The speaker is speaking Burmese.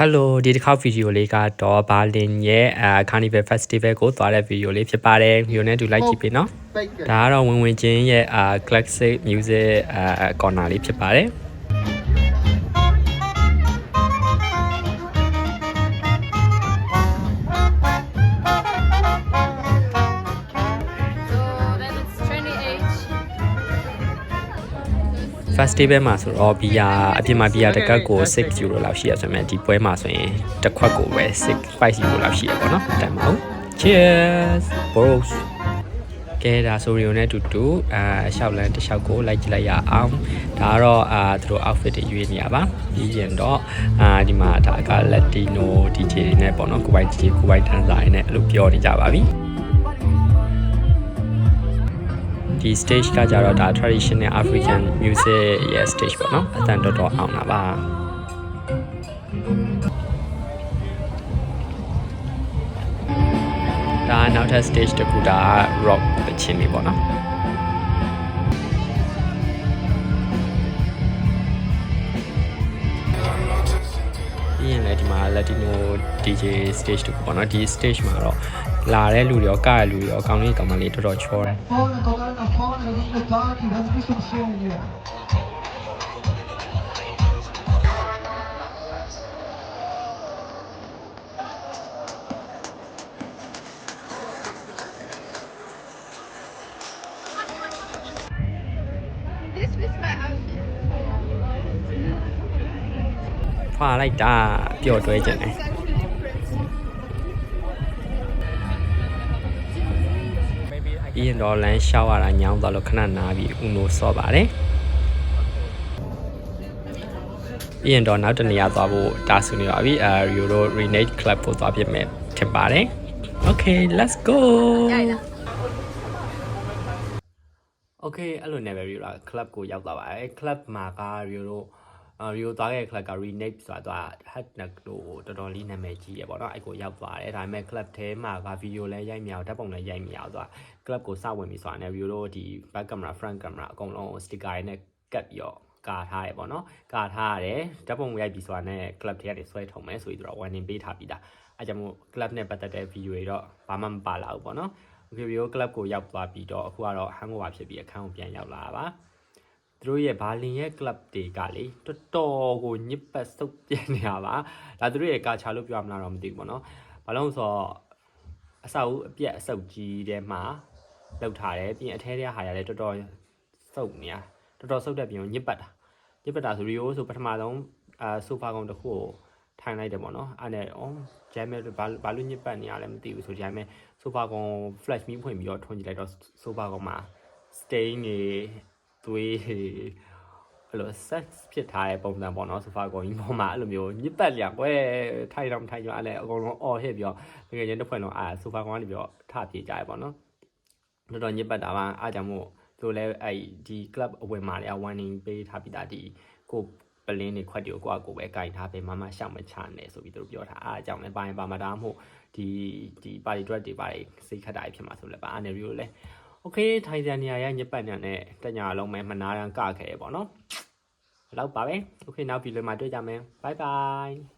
Hello ဒီတစ်ခါဗီဒီယိုလေးကတော့ဘာလင်ရဲ့ Carnival Festival ကိုသွားတဲ့ဗီဒီယိုလေးဖြစ်ပါတယ်ဗီဒီယိုနဲ့တူလိုက်ကြည့်ပေးနော်ဒါကတော့ဝင်ချင်းရဲ့ classic music corner လေးဖြစ်ပါတယ်festival မှာဆိုတော့ဘီယာအပြင်မှာဘီယာတစ်ကပ်ကို6 euro လောက်ရှိရဆိုရင်ဒီပွဲမှာဆိုရင်တစ်ခွက်ကိုပဲ5 euro လောက်ရှိရပေါ့နော်တန်ပါဦး cheers bros ကဲဒါဆိုရီယိုနဲ့တူတူရှောက်လန်းတစ်လျှောက်ကိုလိုက်ကြည့်လိုက်ရအောင်ဒါကတော့သူတို့ outfit တွေရွေးနေရပါပြီးရင်တော့ဒီမှာဒါက Latino DJ တွေနဲ့ပေါ့နော်ကိုပိုင် DJ ကိုပိုင် dancer တွေနဲ့အဲ့လိုပြောနေကြပါပြီဒီ stage ကကြတော့ဒါ traditional African music ရဲ့ stage ပေါ့နော်အတန်တော်အောင်တာပါဒါနောက်ထပ် stage တစ်ခုဒါ rock ပချင်းလေးပေါ့နော်ပြီးရင်လည်းဒီမှာ Latino DJ stage တစ်ခုပေါ့နော်ဒီ stage မှာတော့လာတဲ့လူတွေရောကတဲ့လူတွေရောကောင်းလေးကောင်းမလေးတော်တော်ချောတယ်ဖွာလိုက်တာပျော်တွဲကြတယ်ပြီးရင်တော့လမ်းလျှောက်ရတာညောင်းသွားလို့ခဏနားပြီးဦးနိုးဆော့ပါတယ်ပြီးရင်တော့နောက်တနေရာသွားဖို့တာဆူနေပါပြီEuro Renate Club ကိုသွားပြမယ်ထင်ပါတယ် Okay let's go Okay အဲ့လိုနဲ့ပဲ Euro Club ကိုရောက်သွားပါတယ် Club မှာကEuro သွားခဲ့ club က Renate ဆိုတာhat နက်လို့တော်တော်လေးနာမည်ကြီးရပေါ့နော်အဲ့ကိုရောက်သွားတယ်ဒါပေမဲ့ club ထဲမှာကဗီဒီယိုလည်းရိုက်မရအောင်ဓာတ်ပုံလည်းရိုက်မရအောင်ဆိုတာ club ကိုစဝင်ပြီဆိုတာနဲ့ Euro ဒီ back camera front camera အကုန်လုံး sticker တွေနဲ့ကတ်ပြီးတော့ကာထားရပေါ့နော်ကာထားရတယ်ဓာတ်ပုံရိုက်ပြီးဆိုတာနဲ့ club ထဲကနေဆွဲထုံမယ်ဆိုပြီးတော့ warning ပေးထားပြီးသားအဲ့ကြောင့်မို့ club နဲ့ပတ်သက်တဲ့ဗီဒီယိုတွေတော့ဘာမှမပါလာဘူးပေါ့နော် Okay Euro club ကိုရောက်သွားပြီးတော့အခုကတော့ hangover ဖြစ်ပြီးအခန်းကိုပြန်ရောက်လာတာပါသူတို့ရဲ့ဘာလင်ရဲ့ club တွေကလေတော်တော်ကိုညစ်ပတ်စုပ်ပြနေရပါဒါသူတို့ရဲ့ကာချာလို့ပြောရမလားတော့မသိဘူးပေါ့နော်ဘာလို့ဆိုတော့အဆောက်အပြက်အဆုပ်ကြီးထဲမှာလောက်ထားတယ်ပြီးရင်အထဲထဲဟာရလဲတော်တော်စုပ်နေရတော်တော်စုပ်တဲ့ပြင်ညစ်ပတ်တာဆိုရီယိုဆိုပထမဆုံးဆိုဖာကောင်တစ်ခုကိုထိုင်လိုက်တယ်ပေါ့နော်အဲ့နဲ့ဂျမ်မဲဘာလို့ညစ်ပတ်နေရလဲမသိဘူးဆိုဂျမ်မဲဆိုဖာကောင် flash မီးဖွင့်ပြီးတော့ထွန်းကြည့်လိုက်တော့ဆိုဖာကောင်မှာ stain နေသွေးအဲ့လို sex ဖြစ်ထားတဲ့ပုံစံပေါ့နော်ဆိုဖာကောင်ကြီးပေါ်မှာအဲ့လိုမျိုးညစ်ပတ်လျက်ကွယ်ထိုင်တော့မထိုင်ကြအဲ့လေအကုန်လုံးအော်ဟစ်ပြီးတော့တကယ်ချင်းတစ်ဖွဲ့လုံးဆိုဖာကောင်ကနေပြီးတော့ထပြေးကြရပေါ့နော်တော်တော်ညစ်ပတ်တာပါအားကြောင့်မို့သူလည်းအဲ့ဒီ club အဝင်မှာလည်း warning ပေးထားပြီးသားဒီကိုပလင်းတွေခွက်တွေကိုကိုပဲကင်ထားပေးမမရှောက်မချနဲ့ဆိုပြီးသူတို့ပြောထားအားကြောင့်လည်းပါမတားမို့ဒီ party dress တွေပါစိတ်ခတ်တာဖြစ်မှာဆိုလည်းပါအနေရီကိုလည်းOkay ထိုင်စံနေရာရညက်ပတ်ညာနဲ့တညာလုံးပဲမနာရန်ကခဲ့ပေါ့နော်ဘယ်လောက်ပါပဲ Okay နောက်ဗီဒီယိုမှာတွေ့ကြမယ် Bye bye